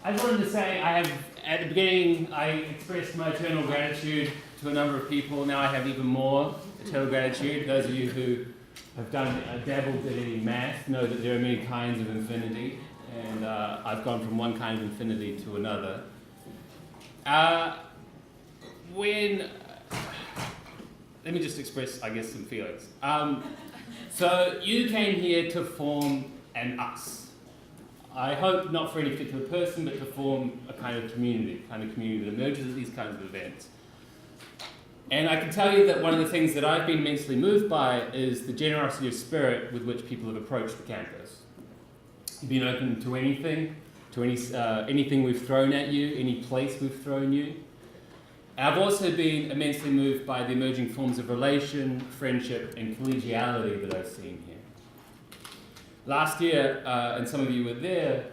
I just wanted to say at the beginning, I expressed my eternal gratitude to a number of people. Now I have even more eternal gratitude. Those of you who have dabbled in math know that there are many kinds of infinity, and I've gone from one kind of infinity to another. Let me just express, I guess, some feelings. So you came here to form an us. I hope not for any particular person, but to form a kind of community that emerges at these kinds of events. And I can tell you that one of the things that I've been immensely moved by is the generosity of spirit with which people have approached the campus. You've been open to anything, to anything we've thrown at you, any place we've thrown you. I've also been immensely moved by the emerging forms of relation, friendship, and collegiality that I've seen here. Last year, and some of you were there,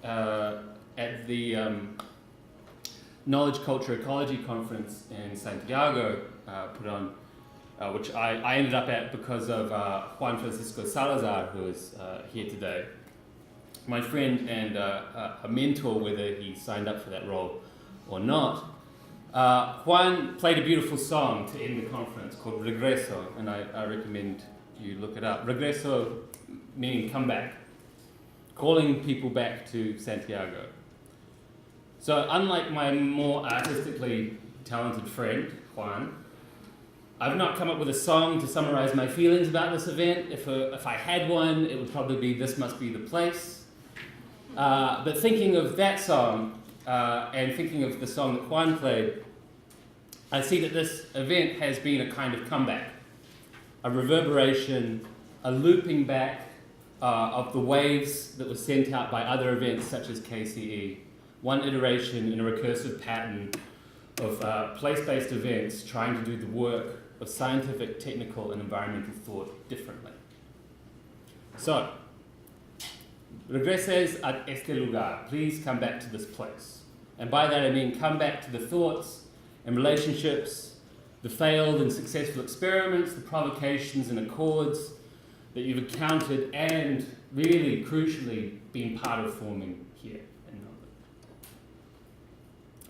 at the Knowledge, Culture, Ecology Conference in Santiago, put on, which I ended up at because of Juan Salazar, who is here today. My friend and a mentor, whether he signed up for that role or not. Juan played a beautiful song to end the conference called Regreso, and I recommend you look it up. Regreso meaning come back, calling people back to Santiago. So unlike my more artistically talented friend, Juan, I've not come up with a song to summarize my feelings about this event. If I had one, it would probably be This Must Be the Place. But thinking of that song, and thinking of the song that Juan played, I see that this event has been a kind of comeback, a reverberation, a looping back of the waves that were sent out by other events such as KCE, one iteration in a recursive pattern of place-based events trying to do the work of scientific, technical, and environmental thought differently. So, regreses a este lugar, please come back to this place. And by that I mean come back to the thoughts and relationships, the failed and successful experiments, the provocations and accords that you've encountered and really, crucially, been part of forming here in Melbourne.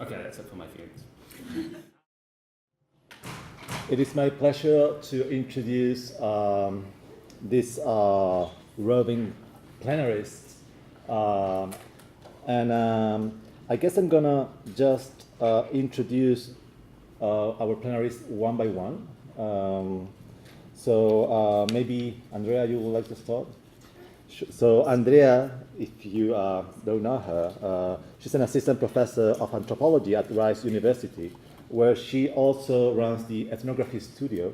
Okay, that's it for my feelings. It is my pleasure to introduce this roving plenarists. I guess I'm gonna just introduce our plenarists one by one. So maybe Andrea, you would like to start? So Andrea, if you don't know her, she's an assistant professor of anthropology at Rice University, where she also runs the ethnography studio.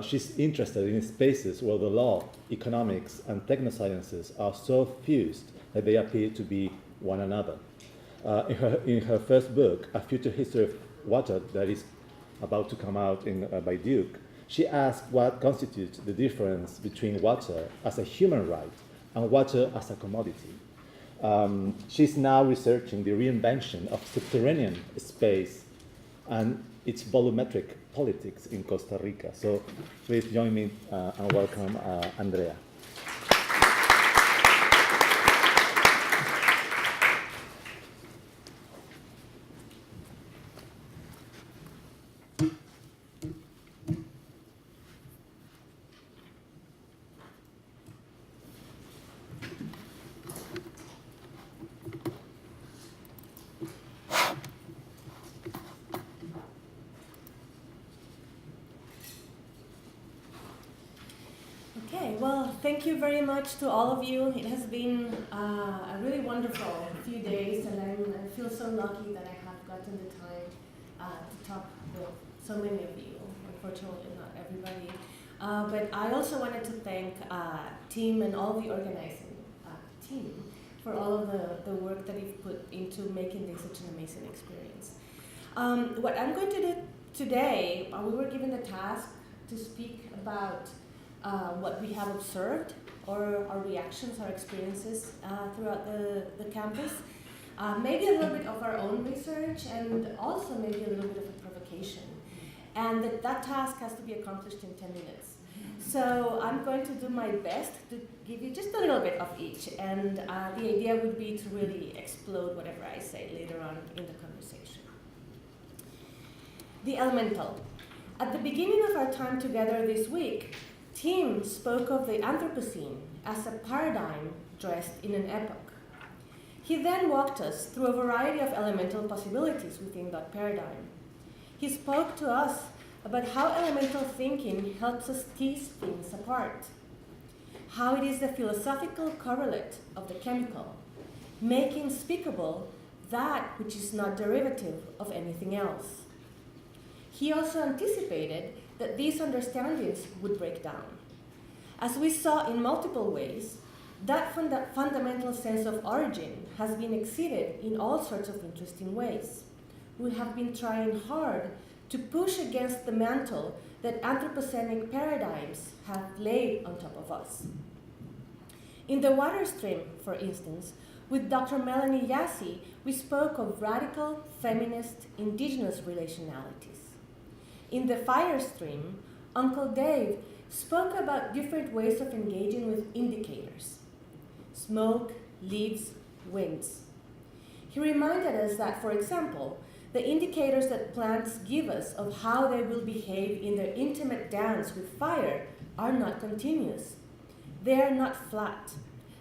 She's interested in spaces where the law, economics, and technosciences are so fused that they appear to be one another. In her first book, A Future History of Water, that is about to come out by Duke, she asked what constitutes the difference between water as a human right and water as a commodity. She's now researching the reinvention of subterranean space and its volumetric politics in Costa Rica. So please join me and welcome Andrea. Thank you very much to all of you. It has been a really wonderful few days, and I feel so lucky that I have gotten the time to talk with so many of you. Unfortunately, not everybody. But I also wanted to thank Tim and all the organizing team for all of the work that you've put into making this such an amazing experience. What I'm going to do today, we were given the task to speak about what we have observed, or our reactions, our experiences throughout the campus. Maybe a little bit of our own research, and also maybe a little bit of a provocation. And that task has to be accomplished in 10 minutes. So I'm going to do my best to give you just a little bit of each, and the idea would be to really explode whatever I say later on in the conversation. The elemental. At the beginning of our time together this week, Tim spoke of the Anthropocene as a paradigm dressed in an epoch. He then walked us through a variety of elemental possibilities within that paradigm. He spoke to us about how elemental thinking helps us tease things apart, how it is the philosophical correlate of the chemical, making speakable that which is not derivative of anything else. He also anticipated that these understandings would break down. As we saw in multiple ways, that fundamental sense of origin has been exceeded in all sorts of interesting ways. We have been trying hard to push against the mantle that Anthropocenic paradigms have laid on top of us. In the water stream, for instance, with Dr. Melanie Yassi, we spoke of radical, feminist, indigenous relationalities. In the fire stream, Uncle Dave spoke about different ways of engaging with indicators: smoke, leaves, winds. He reminded us that, for example, the indicators that plants give us of how they will behave in their intimate dance with fire are not continuous. They are not flat.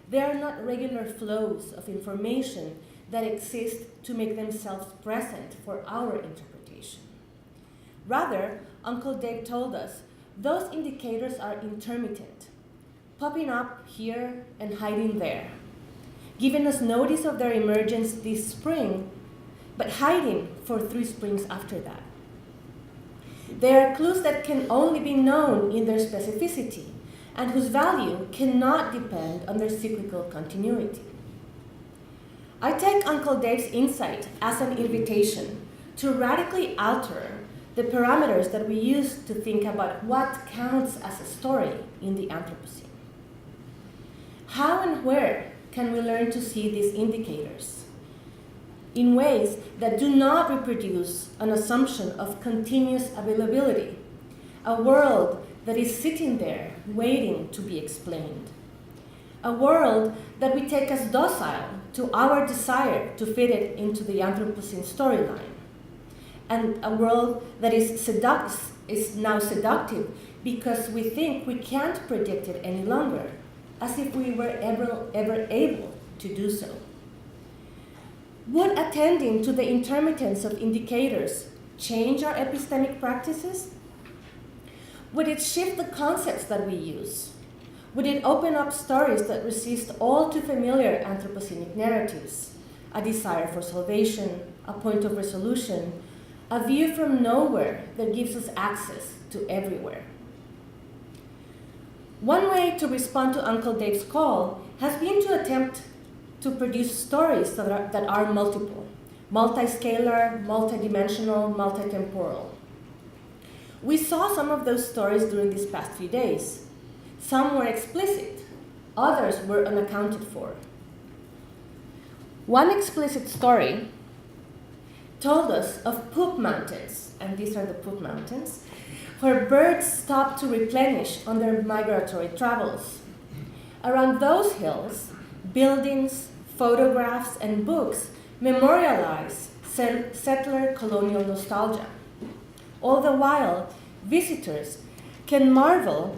They are not regular flows of information that exist to make themselves present for our interpretation. Rather, Uncle Dave told us those indicators are intermittent, popping up here and hiding there, giving us notice of their emergence this spring, but hiding for 3 springs after that. They are clues that can only be known in their specificity and whose value cannot depend on their cyclical continuity. I take Uncle Dave's insight as an invitation to radically alter the parameters that we use to think about what counts as a story in the Anthropocene. How and where can we learn to see these indicators in ways that do not reproduce an assumption of continuous availability, a world that is sitting there waiting to be explained, a world that we take as docile to our desire to fit it into the Anthropocene storyline, and a world that is now seductive because we think we can't predict it any longer, as if we were ever able to do so. Would attending to the intermittence of indicators change our epistemic practices? Would it shift the concepts that we use? Would it open up stories that resist all too familiar Anthropocenic narratives? A desire for salvation, a point of resolution, a view from nowhere that gives us access to everywhere. One way to respond to Uncle Dave's call has been to attempt to produce stories that are multiple, multiscalar, multidimensional, multitemporal. We saw some of those stories during these past few days. Some were explicit, others were unaccounted for. One explicit story told us of poop mountains, and these are the poop mountains, where birds stop to replenish on their migratory travels. Around those hills, buildings, photographs, and books memorialize settler colonial nostalgia. All the while, visitors can marvel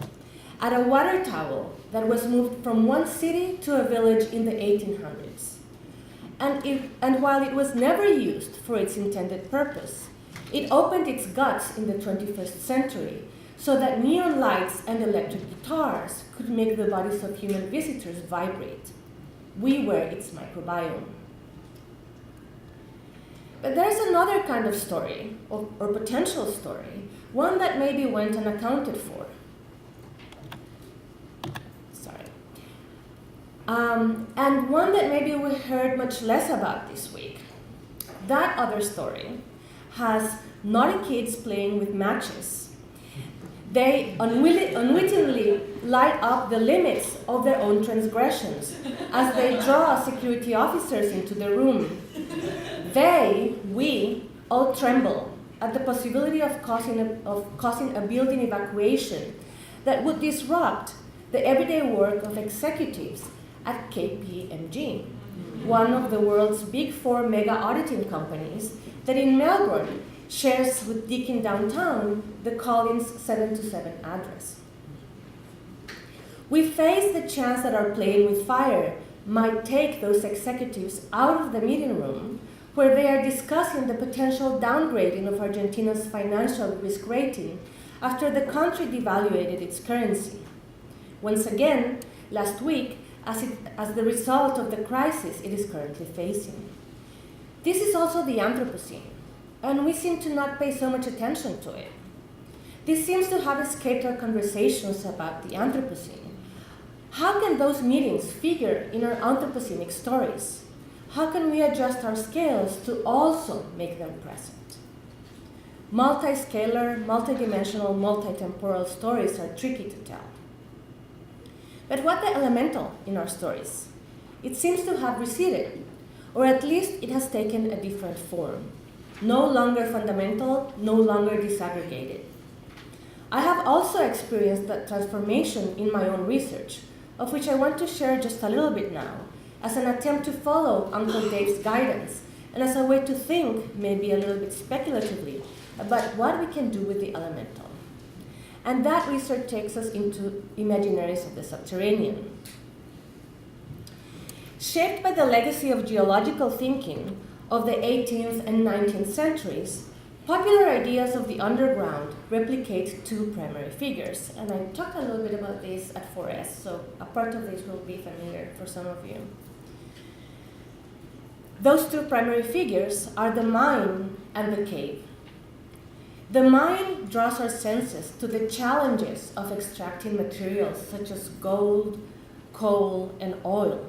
at a water tower that was moved from one city to a village in the 1800s. And while it was never used for its intended purpose, it opened its guts in the 21st century so that neon lights and electric guitars could make the bodies of human visitors vibrate. We were its microbiome. But there's another kind of story, or potential story, one that maybe went unaccounted for. And one that maybe we heard much less about this week. That other story has naughty kids playing with matches. They unwittingly light up the limits of their own transgressions as they draw security officers into the room. We all tremble at the possibility of causing a building evacuation that would disrupt the everyday work of executives at KPMG, one of the world's big four mega auditing companies that in Melbourne shares with Deakin downtown the Collins 727 address. We face the chance that our playing with fire might take those executives out of the meeting room where they are discussing the potential downgrading of Argentina's financial risk rating after the country devaluated its currency. Once again, last week, as the result of the crisis it is currently facing. This is also the Anthropocene, and we seem to not pay so much attention to it. This seems to have escaped our conversations about the Anthropocene. How can those meetings figure in our Anthropocenic stories? How can we adjust our scales to also make them present? Multi-scalar, multidimensional, multi-temporal stories are tricky to tell. But what the elemental in our stories? It seems to have receded, or at least it has taken a different form. No longer fundamental, no longer disaggregated. I have also experienced that transformation in my own research, of which I want to share just a little bit now, as an attempt to follow Uncle Dave's guidance, and as a way to think, maybe a little bit speculatively, about what we can do with the elemental. And that research takes us into imaginaries of the subterranean. Shaped by the legacy of geological thinking of the 18th and 19th centuries, popular ideas of the underground replicate two primary figures. And I talked a little bit about this at 4S, so a part of this will be familiar for some of you. Those two primary figures are the mine and the cave. The mine draws our senses to the challenges of extracting materials such as gold, coal, and oil.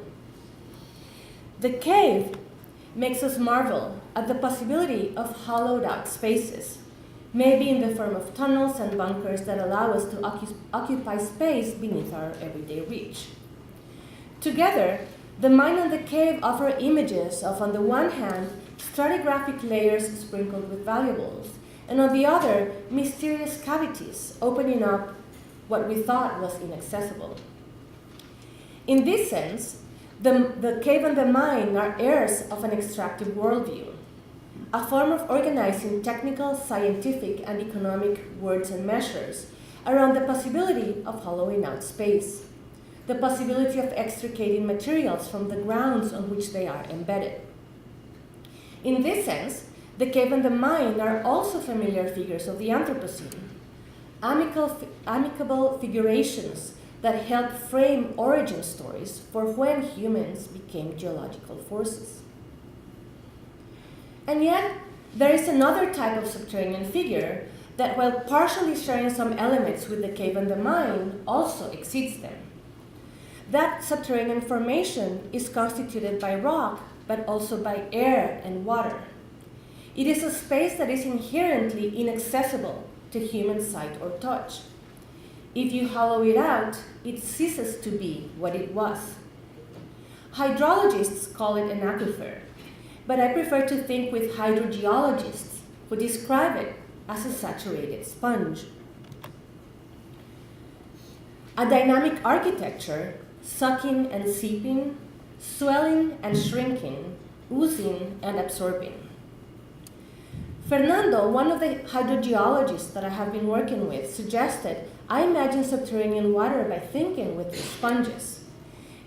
The cave makes us marvel at the possibility of hollowed out spaces, maybe in the form of tunnels and bunkers that allow us to occupy space beneath our everyday reach. Together, the mine and the cave offer images of, on the one hand, stratigraphic layers sprinkled with valuables, and on the other, mysterious cavities opening up what we thought was inaccessible. In this sense, the cave and the mine are heirs of an extractive worldview, a form of organizing technical, scientific, and economic words and measures around the possibility of hollowing out space, the possibility of extricating materials from the grounds on which they are embedded. In this sense, the cave and the mine are also familiar figures of the Anthropocene, amicable figurations that help frame origin stories for when humans became geological forces. And yet, there is another type of subterranean figure that, while partially sharing some elements with the cave and the mine, also exceeds them. That subterranean formation is constituted by rock, but also by air and water. It is a space that is inherently inaccessible to human sight or touch. If you hollow it out, it ceases to be what it was. Hydrologists call it an aquifer, but I prefer to think with hydrogeologists, who describe it as a saturated sponge. A dynamic architecture, sucking and seeping, swelling and shrinking, oozing and absorbing. Fernando, one of the hydrogeologists that I have been working with, suggested I imagine subterranean water by thinking with these sponges.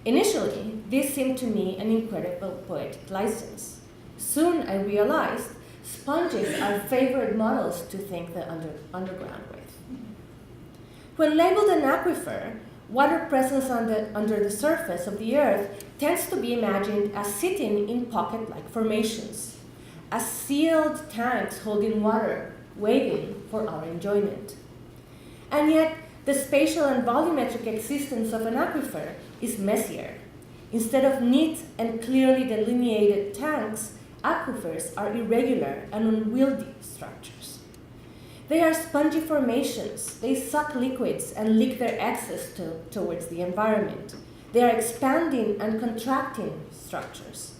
Initially, this seemed to me an incredible poetic license. Soon I realized sponges are favorite models to think the underground with. When labeled an aquifer, water presence under the surface of the earth tends to be imagined as sitting in pocket-like formations, as sealed tanks holding water, waiting for our enjoyment. And yet, the spatial and volumetric existence of an aquifer is messier. Instead of neat and clearly delineated tanks, aquifers are irregular and unwieldy structures. They are spongy formations. They suck liquids and leak their excess towards the environment. They are expanding and contracting structures.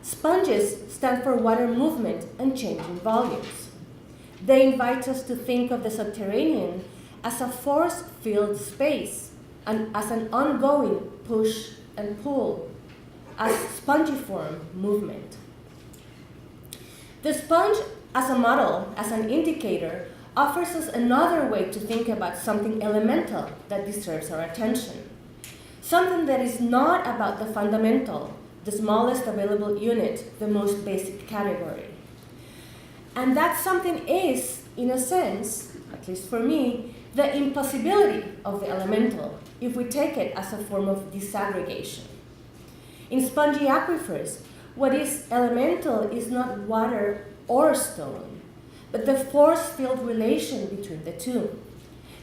Sponges stand for water movement and changing volumes. They invite us to think of the subterranean as a force-filled space and as an ongoing push and pull, as spongiform movement. The sponge as a model, as an indicator, offers us another way to think about something elemental that deserves our attention. Something that is not about the fundamental, the smallest available unit, the most basic category. And that something is, in a sense, at least for me, the impossibility of the elemental, if we take it as a form of disaggregation. In spongy aquifers, what is elemental is not water or stone, but the force-filled relation between the two.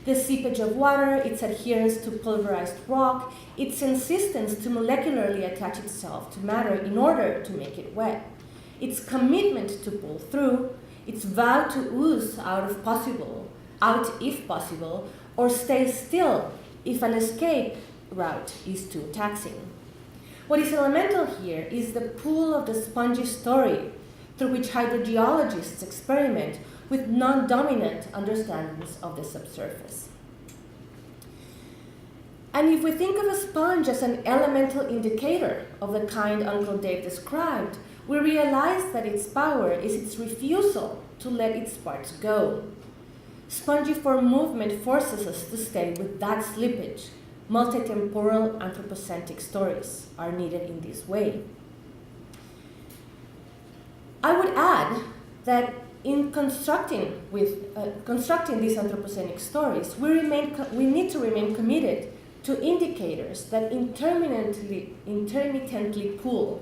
The seepage of water, its adherence to pulverized rock, its insistence to molecularly attach itself to matter in order to make it wet, its commitment to pull through, its vow to ooze out if possible, or stay still if an escape route is too taxing. What is elemental here is the pool of the spongy story through which hydrogeologists experiment with non-dominant understandings of the subsurface. And if we think of a sponge as an elemental indicator of the kind Uncle Dave described, we realize that its power is its refusal to let its parts go. Spongiform movement forces us to stay with that slippage. Multitemporal anthropocentric stories are needed in this way. I would add that in constructing these anthropocenic stories, we need to remain committed to indicators that intermittently pull,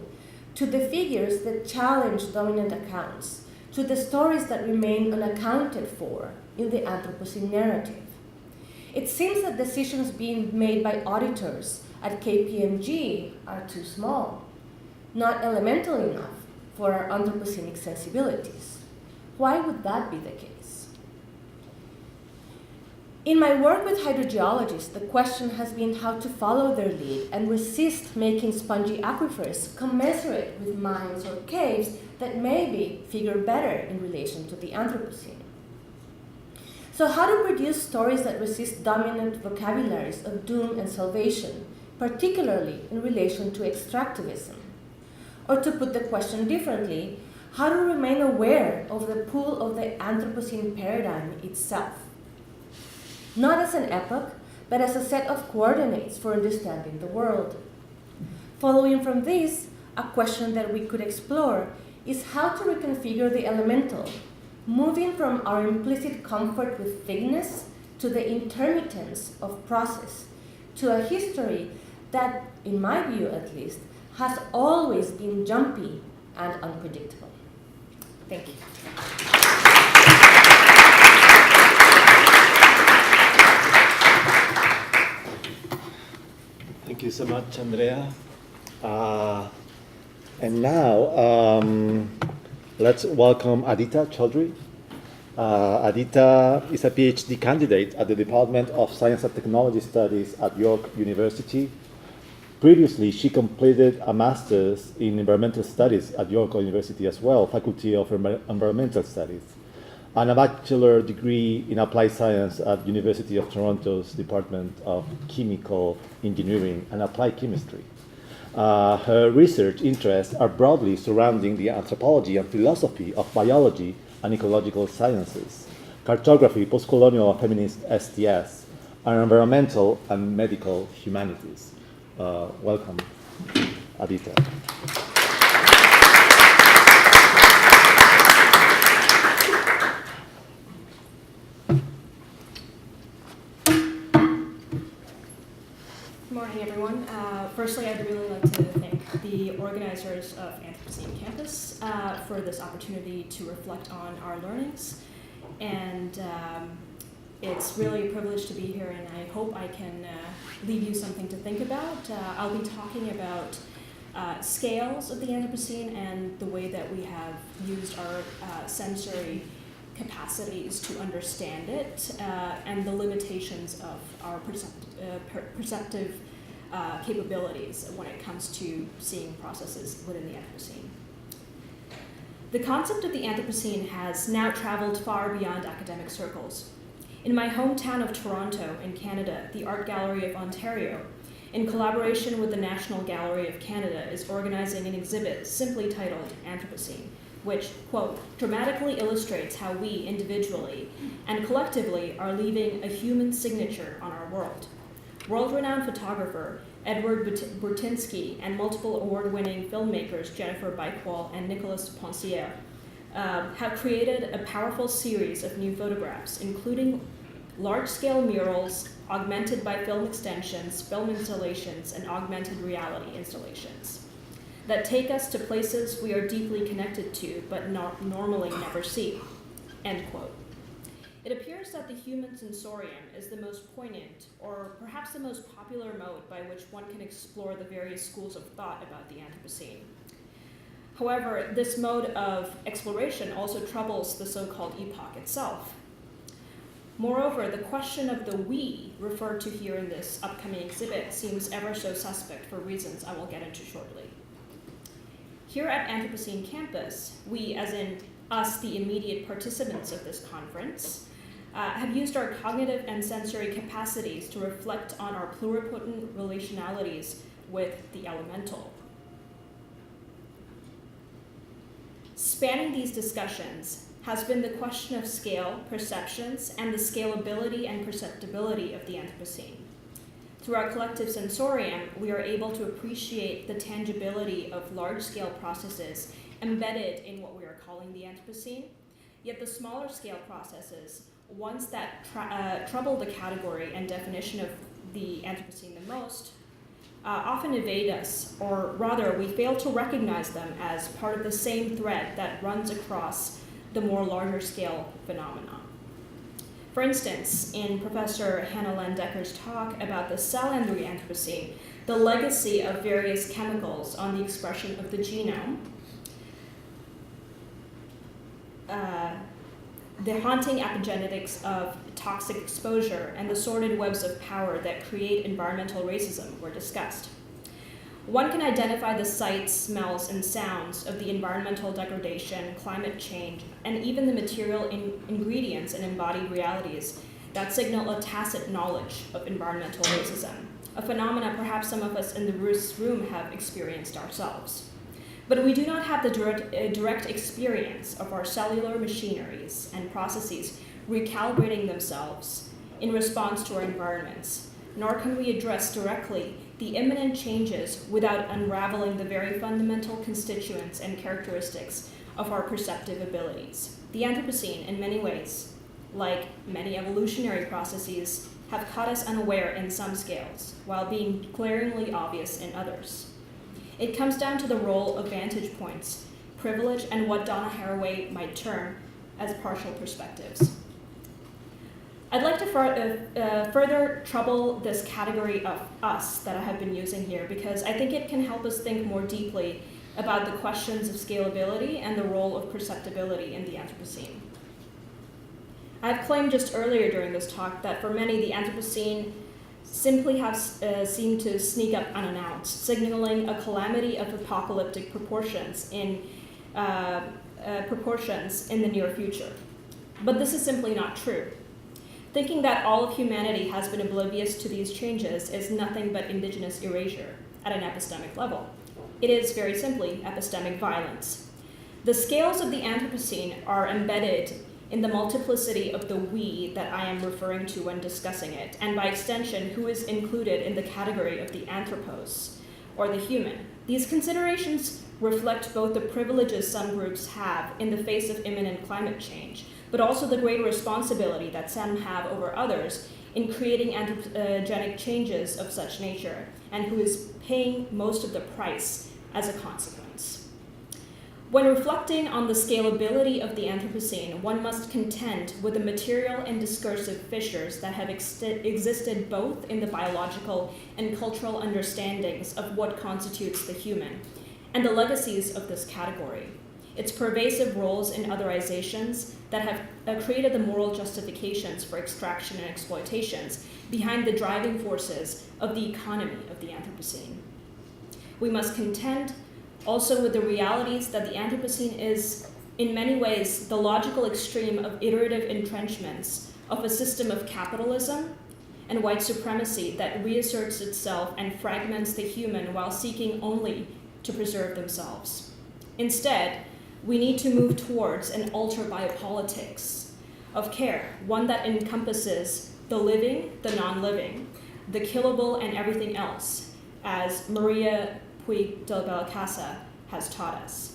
to the figures that challenge dominant accounts, to the stories that remain unaccounted for in the Anthropocene narrative. It seems that decisions being made by auditors at KPMG are too small, not elemental enough for our anthropocenic sensibilities. Why would that be the case? In my work with hydrogeologists, the question has been how to follow their lead and resist making spongy aquifers commensurate with mines or caves that maybe figure better in relation to the Anthropocene. So how to produce stories that resist dominant vocabularies of doom and salvation, particularly in relation to extractivism? Or to put the question differently, how to remain aware of the pool of the Anthropocene paradigm itself? Not as an epoch, but as a set of coordinates for understanding the world. Following from this, a question that we could explore is how to reconfigure the elemental, moving from our implicit comfort with thickness to the intermittence of process, to a history that, in my view at least, has always been jumpy and unpredictable. Thank you. Thank you so much, Andrea. And now, let's welcome Aadita Chaudhury. Aadita is a PhD candidate at the Department of Science and Technology Studies at York University. Previously, she completed a master's in environmental studies at York University as well, Faculty of Environmental Studies, and a bachelor degree in applied science at University of Toronto's Department of Chemical Engineering and Applied Chemistry. Her research interests are broadly surrounding the anthropology and philosophy of biology and ecological sciences, cartography, postcolonial feminist STS, and environmental and medical humanities. Welcome, Aadita. Good morning, everyone. Firstly, I'd really like to thank the organizers of Anthropocene Campus for this opportunity to reflect on our learnings. And it's really a privilege to be here, and I hope I can leave you something to think about. I'll be talking about scales of the Anthropocene and the way that we have used our sensory capacities to understand it, and the limitations of our perceptive capabilities when it comes to seeing processes within the Anthropocene. The concept of the Anthropocene has now traveled far beyond academic circles. In my hometown of Toronto, in Canada, the Art Gallery of Ontario, in collaboration with the National Gallery of Canada, is organizing an exhibit simply titled Anthropocene, which, quote, dramatically illustrates how we individually and collectively are leaving a human signature on our world. World-renowned photographer Edward Burtynsky and multiple award-winning filmmakers Jennifer Beichwald and Nicolas Poncier have created a powerful series of new photographs, including large-scale murals augmented by film extensions, film installations, and augmented reality installations that take us to places we are deeply connected to but normally never see, end quote. It appears that the human sensorium is the most poignant, or perhaps the most popular mode by which one can explore the various schools of thought about the Anthropocene. However, this mode of exploration also troubles the so-called epoch itself. Moreover, the question of the we referred to here in this upcoming exhibit seems ever so suspect for reasons I will get into shortly. Here at Anthropocene campus, we, as in us, the immediate participants of this conference, have used our cognitive and sensory capacities to reflect on our pluripotent relationalities with the elemental. Spanning these discussions has been the question of scale, perceptions, and the scalability and perceptibility of the Anthropocene. Through our collective sensorium, we are able to appreciate the tangibility of large-scale processes embedded in what we are calling the Anthropocene, yet the smaller scale processes, ones that trouble the category and definition of the Anthropocene the most, often evade us, or rather, we fail to recognize them as part of the same thread that runs across the more larger scale phenomena. For instance, in Professor Hannah Landecker's talk about the cell and the Anthropocene, the legacy of various chemicals on the expression of the genome, the haunting epigenetics of toxic exposure, and the sordid webs of power that create environmental racism were discussed. One can identify the sights, smells, and sounds of the environmental degradation, climate change, and even the material ingredients and embodied realities that signal a tacit knowledge of environmental racism, a phenomena perhaps some of us in this room have experienced ourselves. But we do not have the direct experience of our cellular machineries and processes recalibrating themselves in response to our environments, nor can we address directly the imminent changes without unraveling the very fundamental constituents and characteristics of our perceptive abilities. The Anthropocene, in many ways, like many evolutionary processes, have caught us unaware in some scales, while being glaringly obvious in others. It comes down to the role of vantage points, privilege, and what Donna Haraway might term as partial perspectives. I'd like to further trouble this category of us that I have been using here, because I think it can help us think more deeply about the questions of scalability and the role of perceptibility in the Anthropocene. I've claimed just earlier during this talk that for many, the Anthropocene simply has seemed to sneak up unannounced, signaling a calamity of apocalyptic proportions in the near future. But this is simply not true. Thinking that all of humanity has been oblivious to these changes is nothing but indigenous erasure at an epistemic level. It is, very simply, epistemic violence. The scales of the Anthropocene are embedded in the multiplicity of the we that I am referring to when discussing it, and by extension, who is included in the category of the anthropos, or the human. These considerations reflect both the privileges some groups have in the face of imminent climate change, but also the greater responsibility that some have over others in creating anthropogenic changes of such nature, and who is paying most of the price as a consequence. When reflecting on the scalability of the Anthropocene, one must contend with the material and discursive fissures that have existed both in the biological and cultural understandings of what constitutes the human, and the legacies of this category, its pervasive roles in otherizations that have created the moral justifications for extraction and exploitations behind the driving forces of the economy of the Anthropocene. We must contend also with the realities that the Anthropocene is, in many ways, the logical extreme of iterative entrenchments of a system of capitalism and white supremacy that reasserts itself and fragments the human while seeking only to preserve themselves. Instead, we need to move towards an ultra-biopolitics of care, one that encompasses the living, the non-living, the killable, and everything else, as Maria Puig de Belcasa has taught us.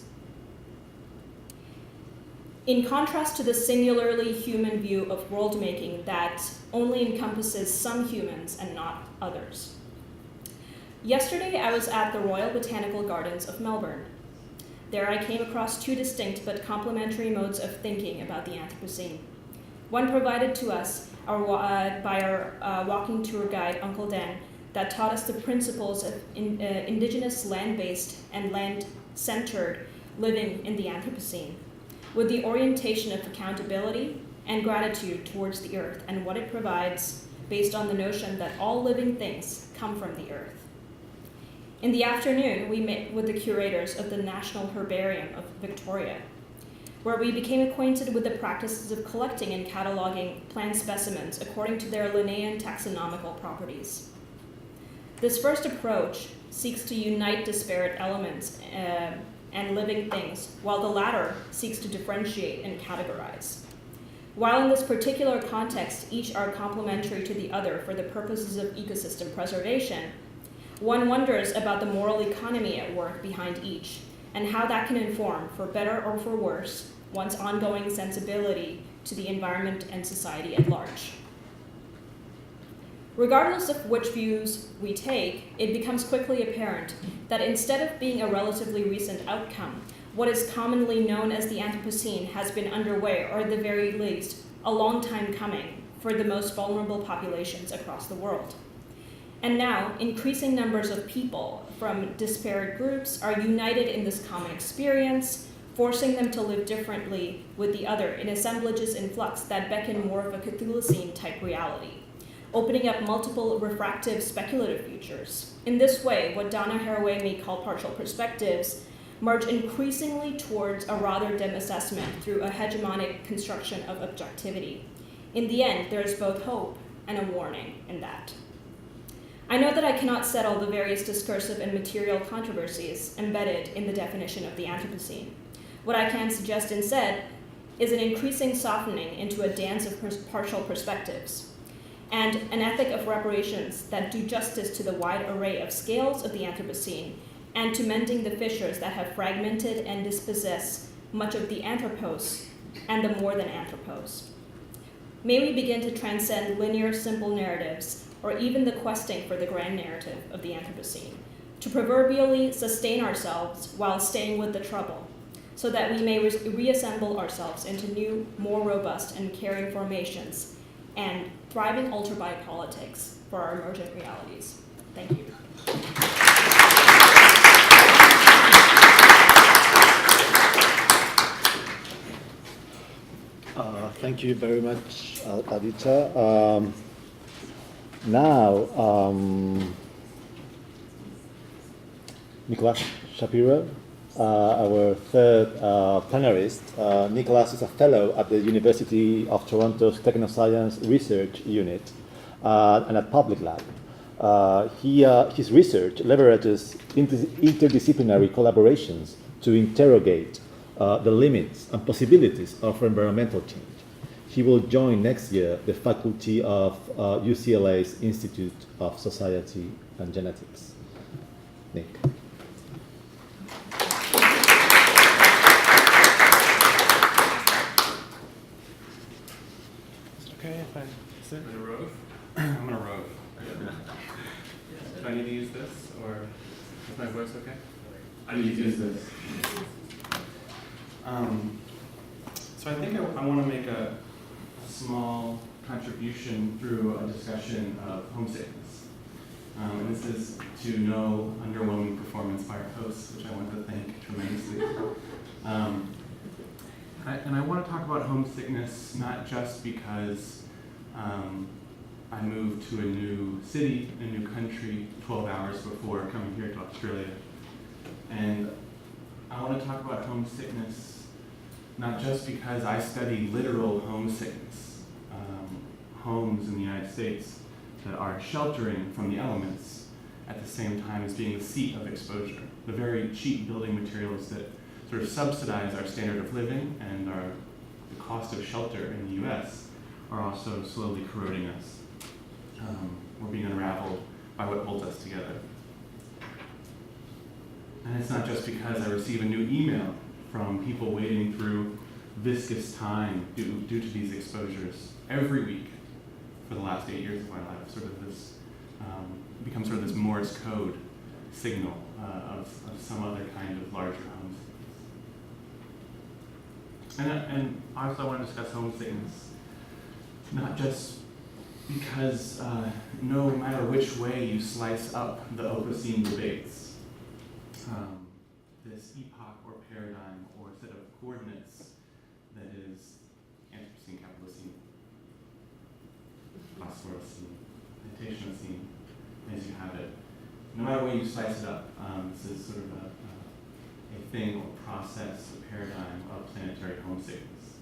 In contrast to the singularly human view of world-making that only encompasses some humans and not others. Yesterday, I was at the Royal Botanical Gardens of Melbourne. There I came across two distinct but complementary modes of thinking about the Anthropocene. One provided to us by our walking tour guide, Uncle Dan, that taught us the principles of indigenous land-based and land-centered living in the Anthropocene, with the orientation of accountability and gratitude towards the earth and what it provides based on the notion that all living things come from the earth. In the afternoon, we met with the curators of the National Herbarium of Victoria, where we became acquainted with the practices of collecting and cataloging plant specimens according to their Linnaean taxonomical properties. This first approach seeks to unite disparate elements and living things, while the latter seeks to differentiate and categorize. While in this particular context, each are complementary to the other for the purposes of ecosystem preservation, one wonders about the moral economy at work behind each, and how that can inform, for better or for worse, one's ongoing sensibility to the environment and society at large. Regardless of which views we take, it becomes quickly apparent that instead of being a relatively recent outcome, what is commonly known as the Anthropocene has been underway, or at the very least, a long time coming for the most vulnerable populations across the world. And now, increasing numbers of people from disparate groups are united in this common experience, forcing them to live differently with the other in assemblages in flux that beckon more of a Cthulhucene-type reality, opening up multiple refractive speculative futures. In this way, what Donna Haraway may call partial perspectives merge increasingly towards a rather dim assessment through a hegemonic construction of objectivity. In the end, there is both hope and a warning in that. I know that I cannot settle the various discursive and material controversies embedded in the definition of the Anthropocene. What I can suggest instead is an increasing softening into a dance of partial perspectives, and an ethic of reparations that do justice to the wide array of scales of the Anthropocene, and to mending the fissures that have fragmented and dispossessed much of the anthropos and the more than anthropos. May we begin to transcend linear, simple narratives, or even the questing for the grand narrative of the Anthropocene, to proverbially sustain ourselves while staying with the trouble, so that we may reassemble ourselves into new, more robust and caring formations, and thriving ultra-biopolitics for our emergent realities. Thank you. Thank you very much, Aadita. Now, Nicholas Shapiro, our third plenarist. Nicholas is a fellow at the University of Toronto's Technoscience Research Unit and at Public Lab. His research leverages interdisciplinary collaborations to interrogate the limits and possibilities of environmental change. He will join next year the faculty of UCLA's Institute of Society and Genetics. Nick. Is it okay if I sit? I'm gonna rove. I'm gonna rove. Do I need to use this, or is my voice okay? I need to use this. So I think I want to make a small contribution through a discussion of homesickness. And this is to no underwhelming performance by our hosts, which I want to thank tremendously. And I want to talk about homesickness not just because I moved to a new city, a new country, 12 hours before coming here to Australia. And I want to talk about homesickness not just because I study literal homesickness, homes in the United States that are sheltering from the elements at the same time as being the seat of exposure. The very cheap building materials that sort of subsidize our standard of living and the cost of shelter in the US are also slowly corroding us. We're being unraveled by what holds us together. And it's not just because I receive a new email from people wading through viscous time due to these exposures every week for the last 8 years of my life. Sort of this becomes sort of this Morse code signal of some other kind of larger homesickness. And also I want to discuss homesickness, not just because no matter which way you slice up the Anthropocene debates, this epoch or paradigm or set of coordinates that is Anthropocene, Capitalocene, Ballestero, Technoscience, as you have it. No matter where you slice it up, this is sort of a thing or process, a paradigm of planetary homesickness.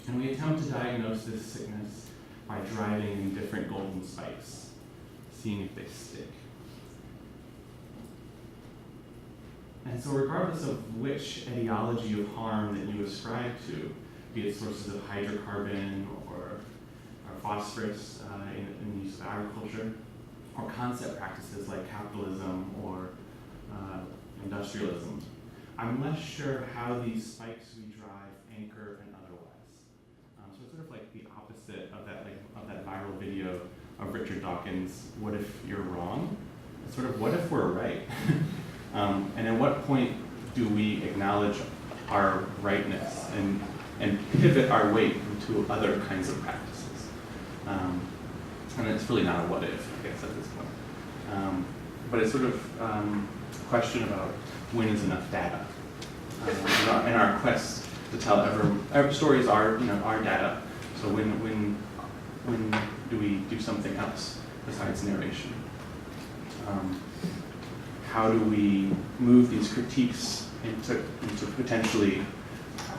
And we attempt to diagnose this sickness by driving in different golden spikes, seeing if they stick. And so regardless of which ideology of harm that you ascribe to, be it sources of hydrocarbon or phosphorus in the use of agriculture, or concept practices like capitalism or industrialism, I'm less sure how these spikes we drive anchor and otherwise. So it's sort of like the opposite of that viral video of Richard Dawkins, what if you're wrong? It's sort of what if we're right? And at what point do we acknowledge our rightness and pivot our weight into other kinds of practices? And it's really not a what if, I guess, at this point. But it's sort of a question about when is enough data. In our quest to tell every stories are data. So when do we do something else besides narration? How do we move these critiques into potentially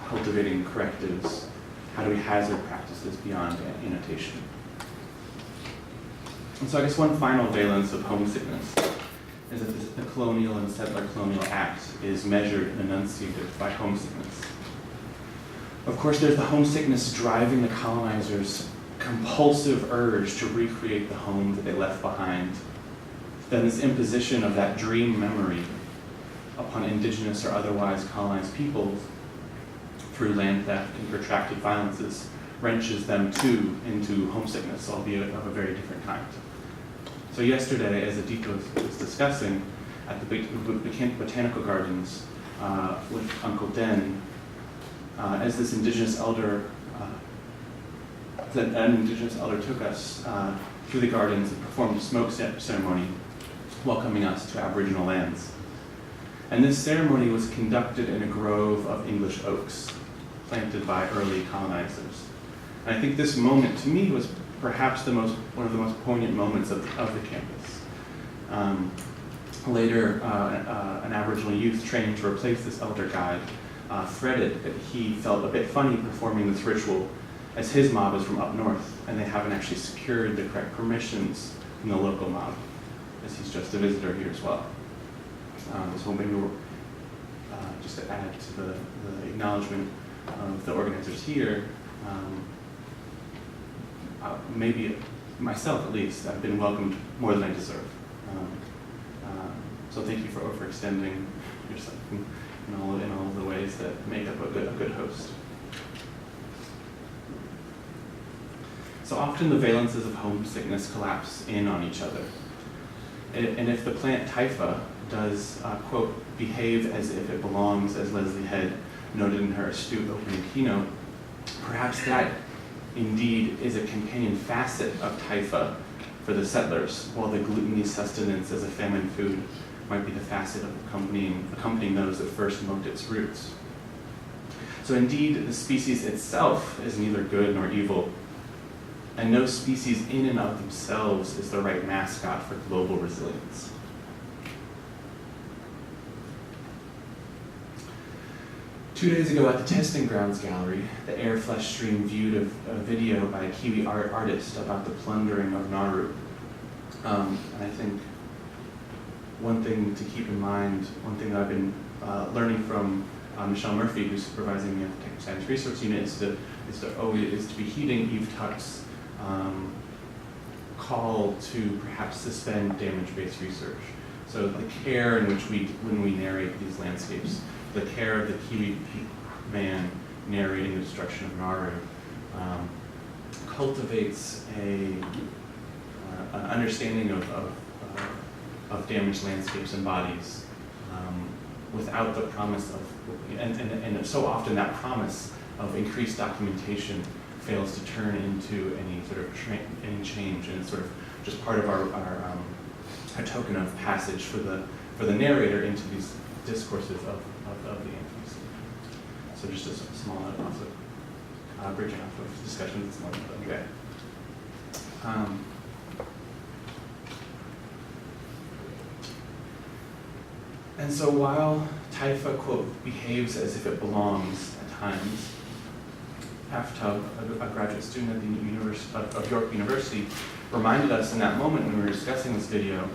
cultivating correctives? How do we hazard practices beyond annotation? And so I guess one final valence of homesickness is that the colonial and settler colonial act is measured and enunciated by homesickness. Of course, there's the homesickness driving the colonizers' compulsive urge to recreate the home that they left behind. Then this imposition of that dream memory upon indigenous or otherwise colonized peoples through land theft and protracted violences wrenches them too into homesickness, albeit of a very different kind. So yesterday, as Aadita was discussing at the Botanical Gardens with Uncle Den, as this indigenous elder, an indigenous elder took us through the gardens and performed a smoke ceremony, welcoming us to Aboriginal lands. And this ceremony was conducted in a grove of English oaks, planted by early colonizers. And I think this moment, to me, was perhaps one of the most poignant moments of the campus. Later, an Aboriginal youth trained to replace this elder guide fretted that he felt a bit funny performing this ritual, as his mob is from up north, and they haven't actually secured the correct permissions from the local mob, as he's just a visitor here as well. So maybe we're, just to add to the acknowledgement of the organizers here, maybe myself at least, I've been welcomed more than I deserve. So thank you for overextending yourself in all of the ways that make up a good host. So often the valences of homesickness collapse in on each other. And if the plant Typha does, quote, behave as if it belongs, as Leslie Head noted in her astute opening keynote, perhaps that indeed is a companion facet of Typha for the settlers, while the gluttony sustenance as a famine food might be the facet of accompanying those that first milked its roots. So indeed, the species itself is neither good nor evil, and no species in and of themselves is the right mascot for global resilience. 2 days ago at the Testing Grounds Gallery, the Air Flesh Stream viewed a video by a Kiwi artist about the plundering of Nauru. And I think one thing to keep in mind, one thing that I've been learning from Michelle Murphy, who's supervising me at the Technoscience Research Unit, is to be heeding Eve Tuck's call to perhaps suspend damage-based research. So the care in which when we narrate these landscapes, the care of the Kiwi man narrating the destruction of Nauru cultivates an understanding of damaged landscapes and bodies without the promise of, and so often that promise of increased documentation fails to turn into any sort of any change, and it's sort of just part of our token of passage for the narrator into these discourses of the Anthropocene. So just a small note also bridging off of discussions this morning. Okay. And so while Taifa, quote, behaves as if it belongs at times, Aftub, a graduate student at the of York University, reminded us in that moment when we were discussing this video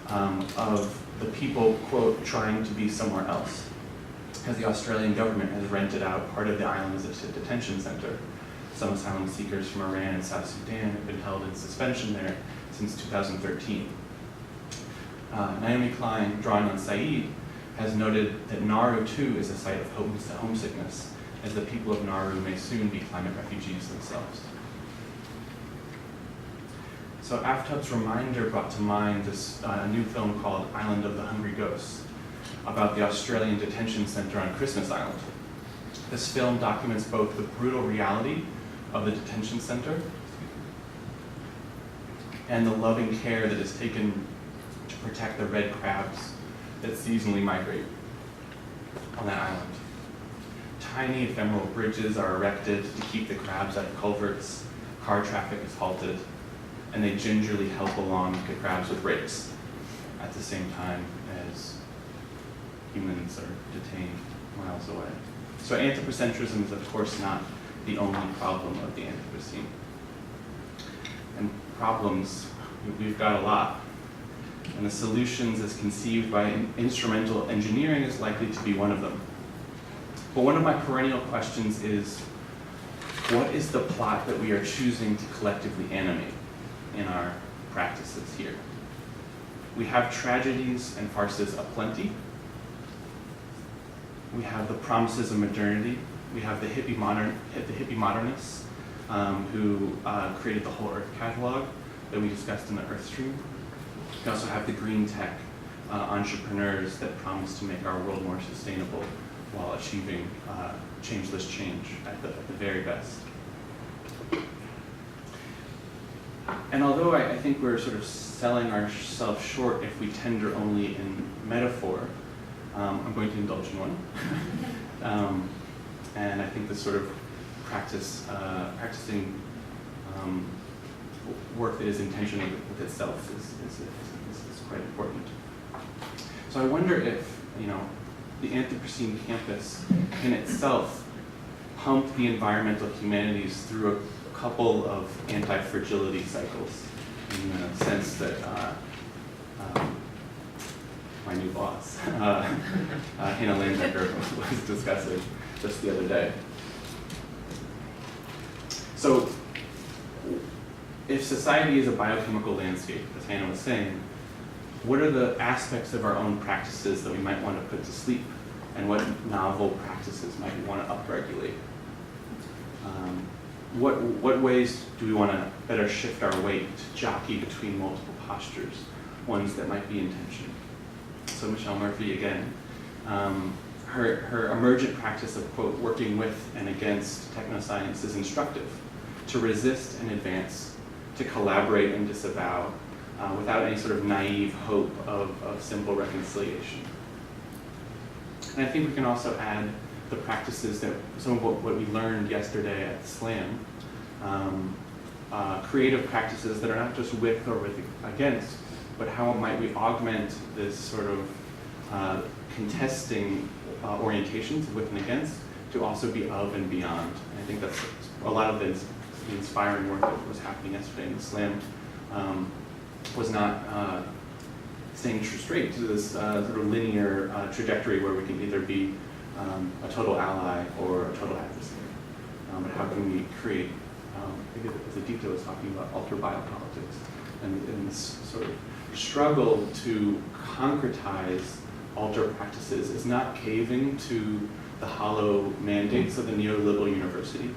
of the people, quote, trying to be somewhere else, as the Australian government has rented out part of the island as a detention center. Some asylum seekers from Iran and South Sudan have been held in suspension there since 2013. Naomi Klein, drawing on Said, has noted that Nauru too is a site of homesickness, as the people of Nauru may soon be climate refugees themselves. So Aftub's reminder brought to mind this new film called Island of the Hungry Ghosts, about the Australian detention center on Christmas Island. This film documents both the brutal reality of the detention center and the loving care that is taken to protect the red crabs that seasonally migrate on that island. Tiny ephemeral bridges are erected to keep the crabs out of culverts, car traffic is halted, and they gingerly help along the crabs with rakes at the same time as humans are detained miles away. So anthropocentrism is of course not the only problem of the Anthropocene. And problems, we've got a lot. And the solutions as conceived by instrumental engineering is likely to be one of them. But one of my perennial questions is, what is the plot that we are choosing to collectively animate in our practices here? We have tragedies and farces aplenty. We have the promises of modernity. We have the hippie modernists who created the whole Earth catalog that we discussed in the Earth Stream. We also have the green tech entrepreneurs that promise to make our world more sustainable while achieving changeless change at the very best. And although I think we're sort of selling ourselves short if we tender only in metaphor, I'm going to indulge in one. And I think this sort of practicing work that is intentional with itself is quite important. So I wonder if, the Anthropocene campus in itself pumped the environmental humanities through a couple of anti-fragility cycles, in the sense that my new boss, Hannah Landecker, was discussing just the other day. So if society is a biochemical landscape, as Hannah was saying, what are the aspects of our own practices that we might want to put to sleep, and what novel practices might we want to upregulate? What ways do we want to better shift our weight to jockey between multiple postures, ones that might be in tension? So Michelle Murphy, again, her emergent practice of, quote, working with and against technoscience is instructive, to resist and advance, to collaborate and disavow, without any sort of naive hope of simple reconciliation. And I think we can also add the practices that, some of what we learned yesterday at SLAM, creative practices that are not just with or against, but how might we augment this sort of contesting orientations with and against to also be of and beyond. And I think that's a lot of the inspiring work that was happening yesterday in the slam was not staying straight to this sort of linear trajectory where we can either be a total ally or a total adversary. But how can we create, I think as Aadita was talking about, ultra-biopolitics, and this sort of struggle to concretize alter practices is not caving to the hollow mandates of the neoliberal university,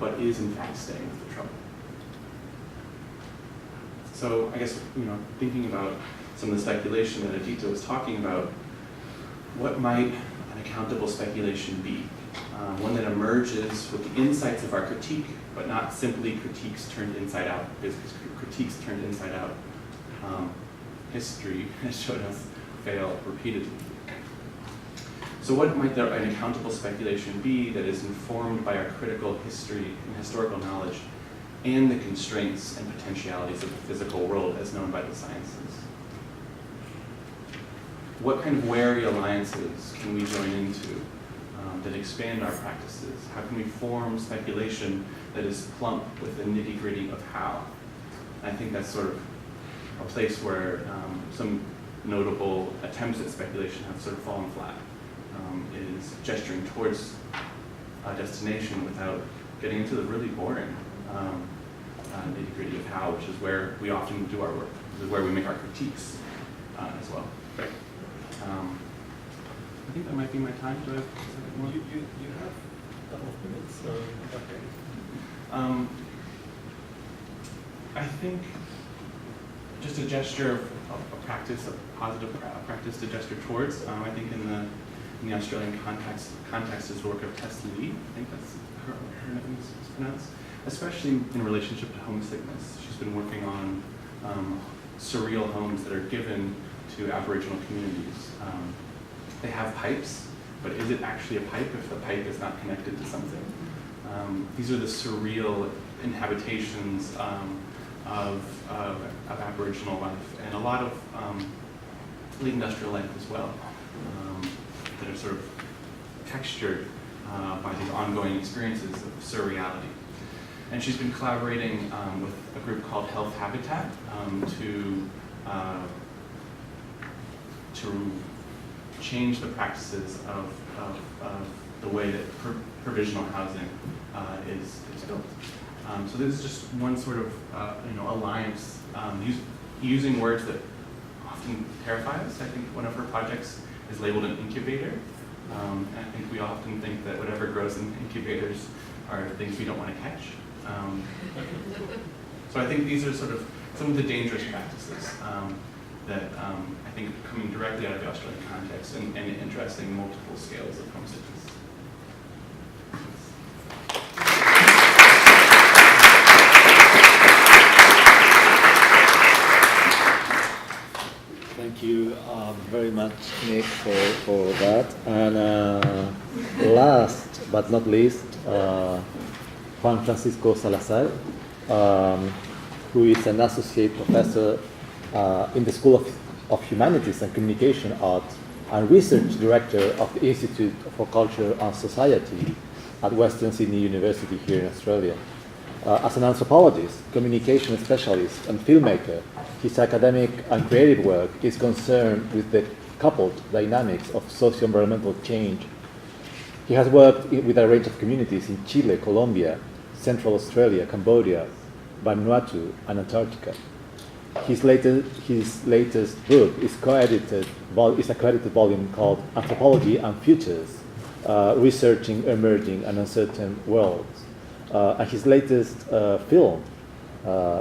but is in fact staying with the trouble. So I guess, thinking about some of the speculation that Aadita was talking about, what might an accountable speculation be? One that emerges with the insights of our critique, but not simply critiques turned inside out, because critiques turned inside out, history has shown us fail repeatedly. So what might an accountable speculation be that is informed by our critical history and historical knowledge and the constraints and potentialities of the physical world as known by the sciences? What kind of wary alliances can we join into that expand our practices? How can we form speculation that is plump with the nitty-gritty of how? And I think that's sort of a place where some notable attempts at speculation have sort of fallen flat, is gesturing towards a destination without getting into the really boring nitty-gritty of how, which is where we often do our work. This is where we make our critiques as well. Right. I think that might be my time. Do I have a second more? You have a couple of minutes, so okay. I think just a gesture of a practice, a positive practice to gesture towards. I think in the Australian context is the work of Tess Lee. I think that's her name is pronounced. Especially in relationship to homesickness. She's been working on surreal homes that are given to Aboriginal communities. They have pipes, but is it actually a pipe if the pipe is not connected to something? These are the surreal inhabitations of Aboriginal life, and a lot of late industrial life as well, that are sort of textured by these ongoing experiences of surreality. And she's been collaborating with a group called Health Habitat to change the practices of the way that provisional housing is built. So this is just one sort of alliance, using words that often terrify us. I think one of her projects is labeled an incubator. And I think we often think that whatever grows in incubators are things we don't want to catch. So I think these are sort of some of the dangerous practices that I think are coming directly out of the Australian context and addressing multiple scales of homesickness. Thank you very much, Nick, for that. And last but not least, Juan Francisco Salazar, who is an associate professor in the School of Humanities and Communication Arts and research director of the Institute for Culture and Society at Western Sydney University here in Australia. As an anthropologist, communication specialist, and filmmaker, his academic and creative work is concerned with the coupled dynamics of socio-environmental change. He has worked with a range of communities in Chile, Colombia, Central Australia, Cambodia, Vanuatu, and Antarctica. His latest book is a co-edited volume called Anthropology and Futures, Researching Emerging and Uncertain Worlds. And his latest film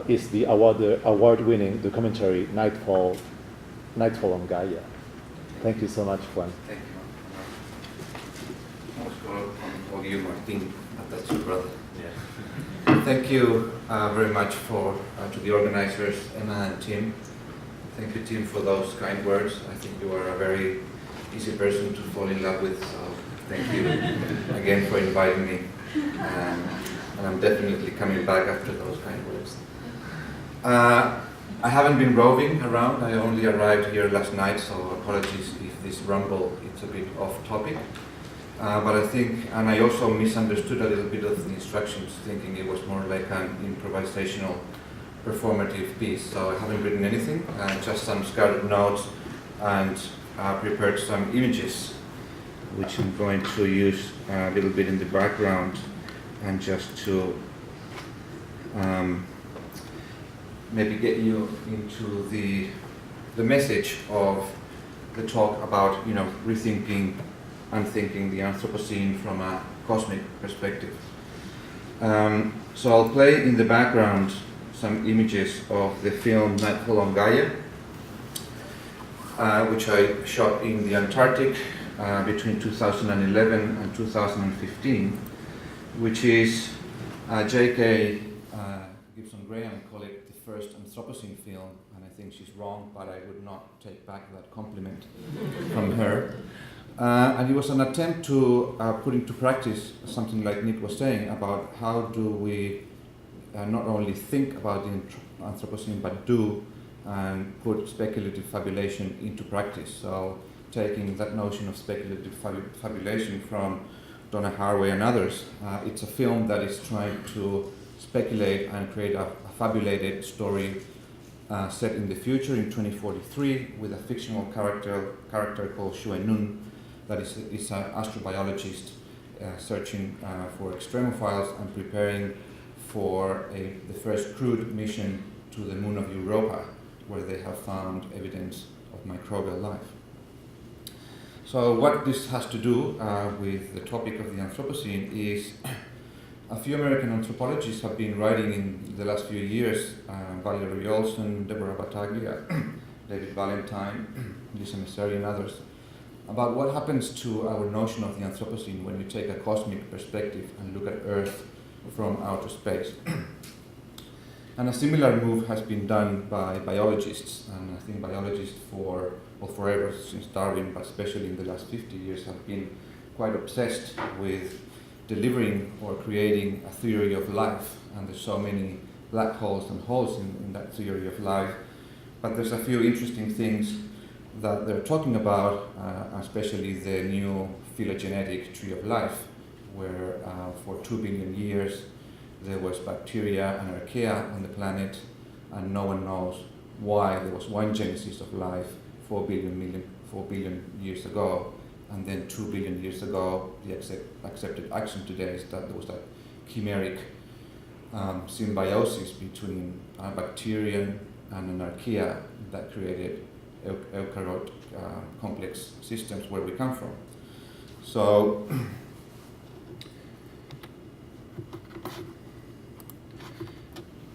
is the award-winning documentary Nightfall on Gaia. Thank you so much, Juan. Thank you. Most of you, Martin, that's your brother. Yeah. Thank you very much to the organizers, Emma and Tim. Thank you, Tim, for those kind words. I think you are a very easy person to fall in love with, so thank you again for inviting me. And I'm definitely coming back after those kind words. I haven't been roving around. I only arrived here last night, so apologies if this rumble is a bit off topic. But I think, and I also misunderstood a little bit of the instructions, thinking it was more like an improvisational performative piece. So I haven't written anything, just some scattered notes, and prepared some images, which I'm going to use a little bit in the background, and just to maybe get you into the message of the talk about, you know, rethinking and thinking the Anthropocene from a cosmic perspective. So I'll play in the background some images of the film Nightfall on Gaia, which I shot in the Antarctic between 2011 and 2015, which is J.K. Gibson Graham called it the first Anthropocene film, and I think she's wrong, but I would not take back that compliment from her. And it was an attempt to put into practice something like Nick was saying about how do we not only think about the Anthropocene, but do and put speculative fabulation into practice. So taking that notion of speculative fabulation from Donna Haraway and others, it's a film that is trying to speculate and create a fabulated story set in the future in 2043 with a fictional character called Xue Nun, that is an astrobiologist searching for extremophiles and preparing for the first crewed mission to the moon of Europa, where they have found evidence of microbial life. So what this has to do with the topic of the Anthropocene is a few American anthropologists have been writing in the last few years, Valerie Olson, Deborah Battaglia, David Valentine, Lisa Messeri and others, about what happens to our notion of the Anthropocene when you take a cosmic perspective and look at Earth from outer space. And a similar move has been done by biologists, and I think biologists forever since Darwin, but especially in the last 50 years, have been quite obsessed with delivering or creating a theory of life, and there's so many black holes and holes in that theory of life. But there's a few interesting things that they're talking about, especially the new phylogenetic tree of life, where for 2 billion years there was bacteria and archaea on the planet, and no one knows why there was one genesis of life 4 billion years ago, and then 2 billion years ago the accepted action today is that there was that chimeric symbiosis between a bacterium and an archaea that created eukaryote complex systems where we come from. So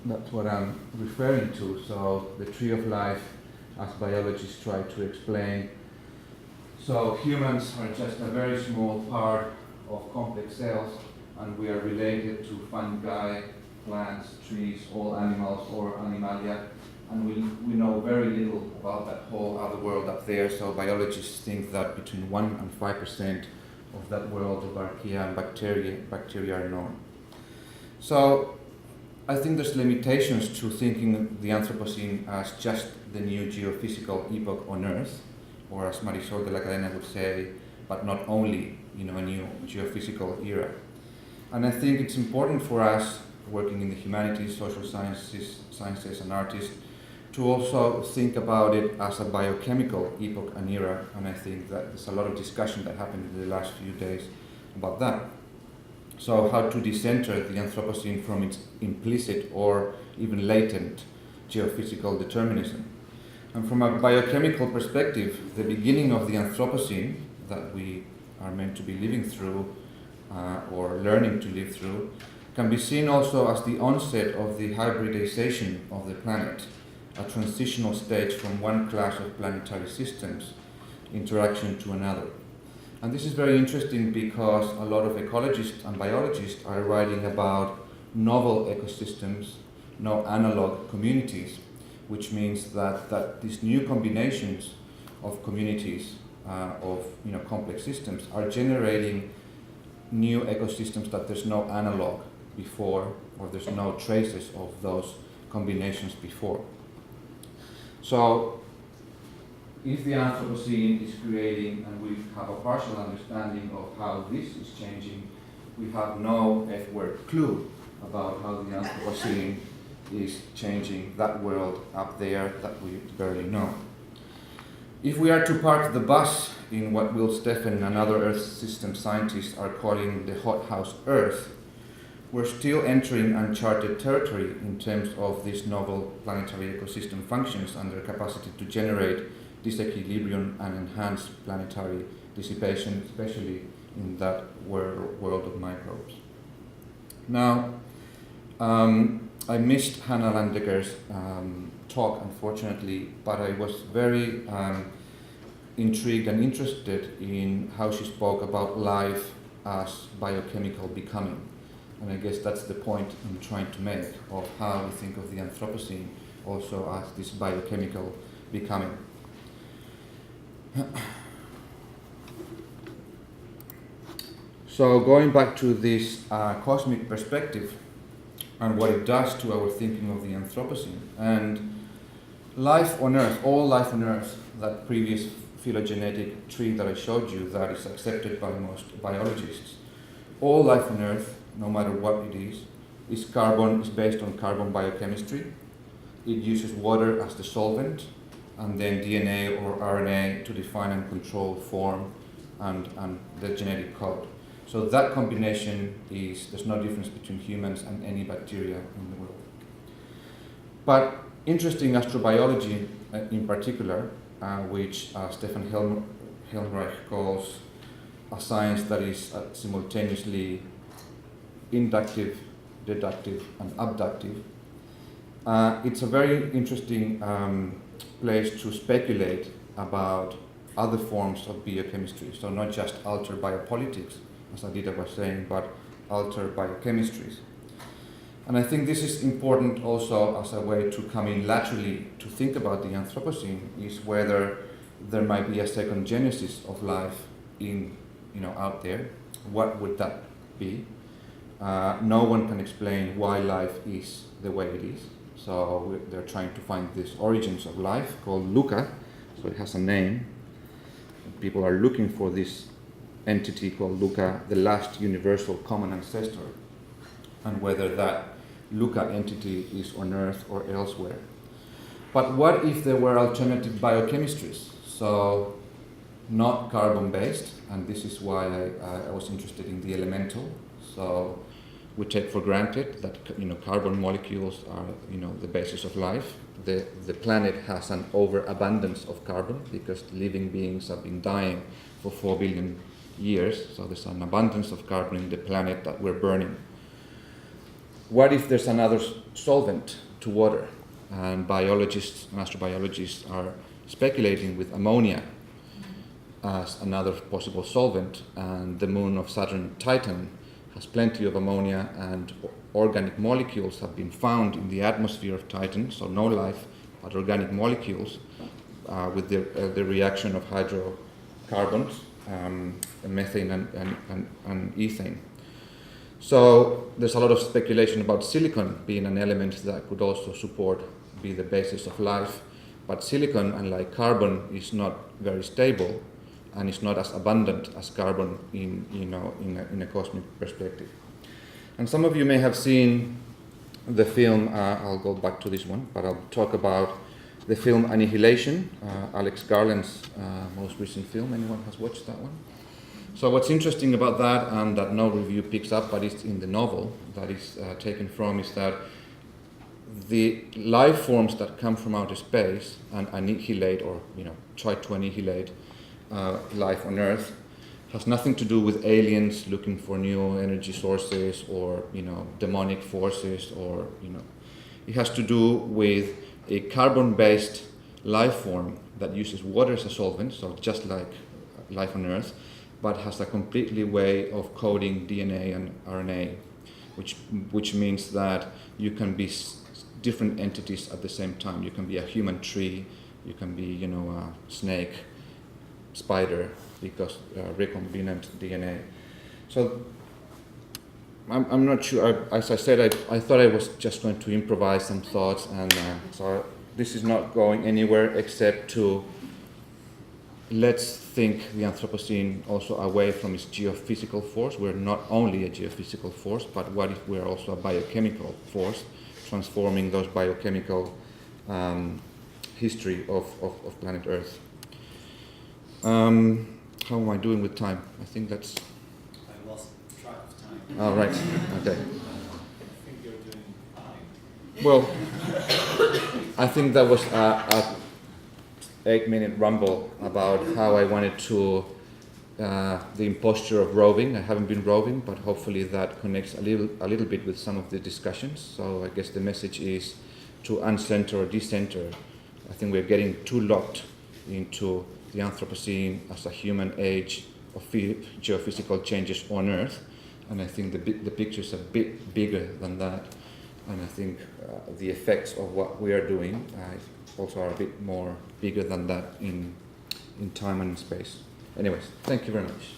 that's what I'm referring to. So the tree of life, as biologists try to explain. So humans are just a very small part of complex cells, and we are related to fungi, plants, trees, all animals or animalia, and we know very little about that whole other world up there. So biologists think that between 1 and 5% of that world of archaea and bacteria are known. So I think there's limitations to thinking the Anthropocene as just the new geophysical epoch on Earth, or as Marisol de la Cadena would say, but not only, a new geophysical era. And I think it's important for us, working in the humanities, social sciences and artists, to also think about it as a biochemical epoch and era, and I think that there's a lot of discussion that happened in the last few days about that. So how to decenter the Anthropocene from its implicit or even latent geophysical determinism. And from a biochemical perspective, the beginning of the Anthropocene that we are meant to be living through or learning to live through can be seen also as the onset of the hybridization of the planet, a transitional stage from one class of planetary systems interaction to another. And this is very interesting because a lot of ecologists and biologists are writing about novel ecosystems, no analog communities, which means that these new combinations of communities of complex systems are generating new ecosystems that there's no analog before, or there's no traces of those combinations before. So if the Anthropocene is creating, and we have a partial understanding of how this is changing, we have no F-word clue about how the Anthropocene is changing that world up there that we barely know. If we are to park the bus in what Will Steffen and other Earth system scientists are calling the hothouse Earth, we're still entering uncharted territory in terms of these novel planetary ecosystem functions and their capacity to generate disequilibrium and enhance planetary dissipation, especially in that world of microbes. Now, I missed Hannah Landecker's talk, unfortunately, but I was very intrigued and interested in how she spoke about life as biochemical becoming. And I guess that's the point I'm trying to make of how we think of the Anthropocene also as this biochemical becoming. So going back to this cosmic perspective and what it does to our thinking of the Anthropocene, and life on Earth, all life on Earth, that previous phylogenetic tree that I showed you that is accepted by most biologists, all life on Earth, no matter what it is based on carbon biochemistry. It uses water as the solvent, and then DNA or RNA to define and control form and the genetic code. So that combination there's no difference between humans and any bacteria in the world. But interesting astrobiology in particular, which Stefan Helmreich calls a science that is simultaneously inductive, deductive, and abductive. It's a very interesting place to speculate about other forms of biochemistry. So not just alter biopolitics, as Aadita was saying, but alter biochemistries. And I think this is important also as a way to come in laterally to think about the Anthropocene, is whether there might be a second genesis of life out there. What would that be? No one can explain why life is the way it is. So they're trying to find these origins of life called Luca. So it has a name. People are looking for this entity called Luca, the last universal common ancestor, and whether that Luca entity is on Earth or elsewhere. But what if there were alternative biochemistries? So not carbon-based, and this is why I was interested in the elemental. So we take for granted that carbon molecules are the basis of life. The planet has an overabundance of carbon because living beings have been dying for 4 billion years. So there's an abundance of carbon in the planet that we're burning. What if there's another solvent to water? And biologists and astrobiologists are speculating with ammonia as another possible solvent, and the moon of Saturn, Titan, has plenty of ammonia, and organic molecules have been found in the atmosphere of Titan, so no life, but organic molecules with the reaction of hydrocarbons, methane and ethane. So there's a lot of speculation about silicon being an element that could also be the basis of life, but silicon, unlike carbon, is not very stable, and it's not as abundant as carbon in a cosmic perspective. And some of you may have seen the film, I'll go back to this one, but I'll talk about the film Annihilation, Alex Garland's most recent film. Anyone has watched that one? So what's interesting about that, and that no review picks up, but it's in the novel that is taken from, is that the life forms that come from outer space and annihilate or try to annihilate life on Earth has nothing to do with aliens looking for new energy sources or demonic forces, or it has to do with a carbon-based life form that uses water as a solvent, so just like life on Earth, but has a completely way of coding DNA and RNA, which means that you can be different entities at the same time. You can be a human tree, you can be a snake, spider, because recombinant DNA. So I'm not sure. As I said, I thought I was just going to improvise some thoughts, and so this is not going anywhere except to let's think the Anthropocene also away from its geophysical force. We're not only a geophysical force, but what if we're also a biochemical force, transforming those biochemical history of planet Earth. How am I doing with time? I think that's... I lost track of time. Oh, right, okay. I think you're doing fine. Well, I think that was a 8-minute rumble about how I wanted to, the imposture of roving. I haven't been roving, but hopefully that connects a little bit with some of the discussions. So I guess the message is to uncenter or decenter. I think we're getting too locked into the Anthropocene as a human age of geophysical changes on Earth, and I think the picture's a bit bigger than that, and I think the effects of what we are doing also are a bit more bigger than that in time and space. Anyways, thank you very much.